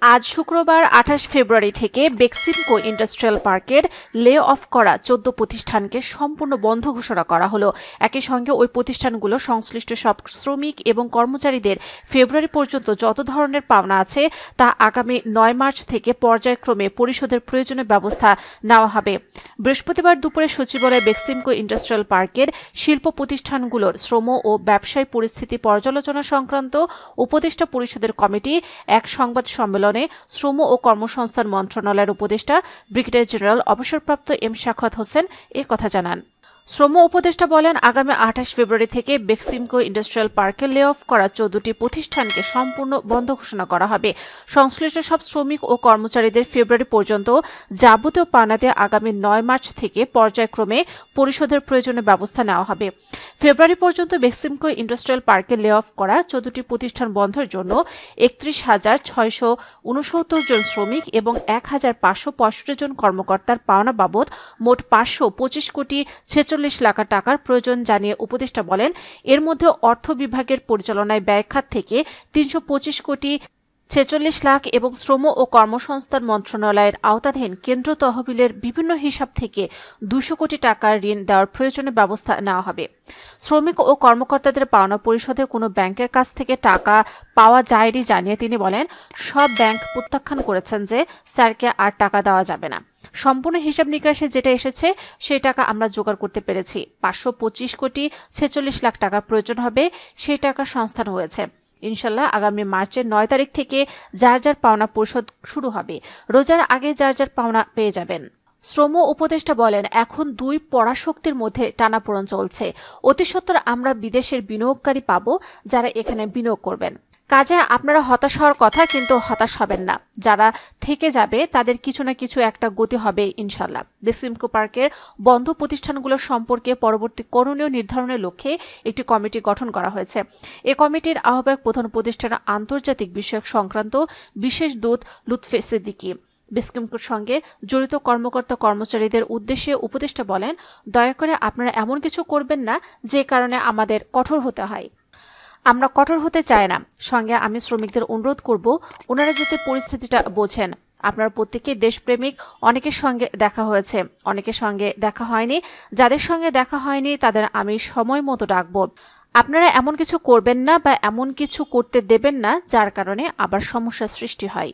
আজ শুক্রবার ২৮ ফেব্রুয়ারি থেকে বেক্সিমকো ইন্ডাস্ট্রিয়াল পার্কের লে অফ করা ১৪ প্রতিষ্ঠানকে সম্পূর্ণ বন্ধ ঘোষণা করা হলো। একই সঙ্গে ওই প্রতিষ্ঠানগুলো সংশ্লিষ্ট সব শ্রমিক এবং কর্মচারীদের ফেব্রুয়ারি পর্যন্ত যত ধরনের পাওনা আছে তা আগামী ৯ মার্চ থেকে পর্যায়ক্রমে পরিশোধের প্রয়োজনীয় ব্যবস্থা নেওয়া হবে। বৃহস্পতিবার দুপুরে সচিবালয়ে বেক্সিমকো ইন্ডাস্ট্রিয়াল পার্কের শিল্প প্রতিষ্ঠানগুলোর শ্রম ও ব্যবসায় পরিস্থিতি পর্যালোচনা সংক্রান্ত উপদেষ্টা পরিষদের কমিটি এক সংবাদ সম্মেলনে শ্রম ও কর্মসংস্থান মন্ত্রণালয়ের উপদেষ্টা ব্রিগেডিয়ার জেনারেল অবসরপ্রাপ্ত এম শাখাওয়াত হোসেন এ কথা জানান। শ্রম উপদেষ্টা বলেন, আগামী ২৮ ফেব্রুয়ারি থেকে বেক্সিমকো ইন্ডাস্ট্রিয়াল পার্কে লে অফ করা ১৪টি প্রতিষ্ঠানকে সম্পূর্ণ বন্ধ ঘোষণা করা হবে। সংশ্লিষ্ট সব শ্রমিক ও কর্মচারীদের ফেব্রুয়ারি পর্যন্ত যাবতীয় পাওনাতে আগামী ৯ মার্চ থেকে পর্যায়ক্রমে পরিশোধের প্রয়োজনীয় ব্যবস্থা নেওয়া হবে। ফেব্রুয়ারি পর্যন্ত বেক্সিমকো ইন্ডাস্ট্রিয়াল পার্কে লে অফ করা ১৪টি প্রতিষ্ঠান বন্ধের জন্য ৩১,৬৬৯ জন শ্রমিক এবং ১,৫৬৫ জন কর্মকর্তার পাওনা বাবদ মোট ৫২৫ কোটি ৪৬ লাখ টাকার প্রয়োজন জানিয়ে উপদেষ্টা বলেন, এর মধ্যে অর্থ বিভাগের পরিচালনায় ব্যয় খাত থেকে ৩২৫ কোটি ৪৬ লাখ এবং শ্রম ও কর্মসংস্থান মন্ত্রণালয়ের আওতাধীন কেন্দ্র তহবিলের বিভিন্ন হিসাব থেকে ২০০ কোটি টাকার ঋণ দেওয়ার প্রয়োজনীয় ব্যবস্থা নেওয়া হবে। শ্রমিক ও কর্মকর্তাদের পাওনা পরিশোধে কোনো ব্যাংকের কাছ থেকে টাকা পাওয়া যায়নি জানিয়ে তিনি বলেন, সব ব্যাংক প্রত্যাখ্যান করেছেন যে স্যারকে আর টাকা দেওয়া যাবে না। সম্পূর্ণ হিসাব নিকাশে যেটা এসেছে সেই টাকা আমরা জোগাড় করতে পেরেছি। ৫২৫ কোটি ৪৬ লাখ টাকা প্রয়োজন হবে, সেই টাকা সংস্থান হয়েছে। ইনশাল্লাহ আগামী মার্চের ৯ তারিখ থেকে যার যার পাওনা পরিশোধ শুরু হবে। রোজার আগে যার যার পাওনা পেয়ে যাবেন। শ্রম উপদেষ্টা বলেন, এখন দুই পরাশক্তির মধ্যে টানাপোড়েন চলছে। অতি সত্বর আমরা বিদেশের বিনিয়োগকারী পাব যারা এখানে বিনিয়োগ করবেন। কাজে আপনারা হতাশ হওয়ার কথা, কিন্তু হতাশ হবেন না। যারা থেকে যাবে তাদের কিছু না কিছু একটা গতি হবে ইনশাল্লাহ। বেক্সিমকো পার্কের বন্ধ প্রতিষ্ঠানগুলোর সম্পর্কে পরবর্তী করণীয় নির্ধারণের লক্ষ্যে একটি কমিটি গঠন করা হয়েছে। এ কমিটির আহ্বায়ক প্রধান উপদেষ্টার আন্তর্জাতিক বিষয়ক সংক্রান্ত বিশেষ দূত লুৎফে সিদ্দিকী। বেক্সিমকোর সঙ্গে জড়িত কর্মকর্তা কর্মচারীদের উদ্দেশ্যে উপদেষ্টা বলেন, দয়া করে আপনারা এমন কিছু করবেন না যে কারণে আমাদের কঠোর হতে হয়। আমরা কঠোর হতে চাই না। সঙ্গে আমি শ্রমিকদের অনুরোধ করব, ওনারা যাতে পরিস্থিতিটা বোঝেন। আপনারা প্রত্যেকেই দেশপ্রেমিক। অনেকের সঙ্গে দেখা হয়েছে, অনেকের সঙ্গে দেখা হয়নি। যাদের সঙ্গে দেখা হয়নি তাদের আমি সময় মতো ডাকব। আপনারা এমন কিছু করবেন না বা এমন কিছু করতে দেবেন না যার কারণে আবার সমস্যার সৃষ্টি হয়।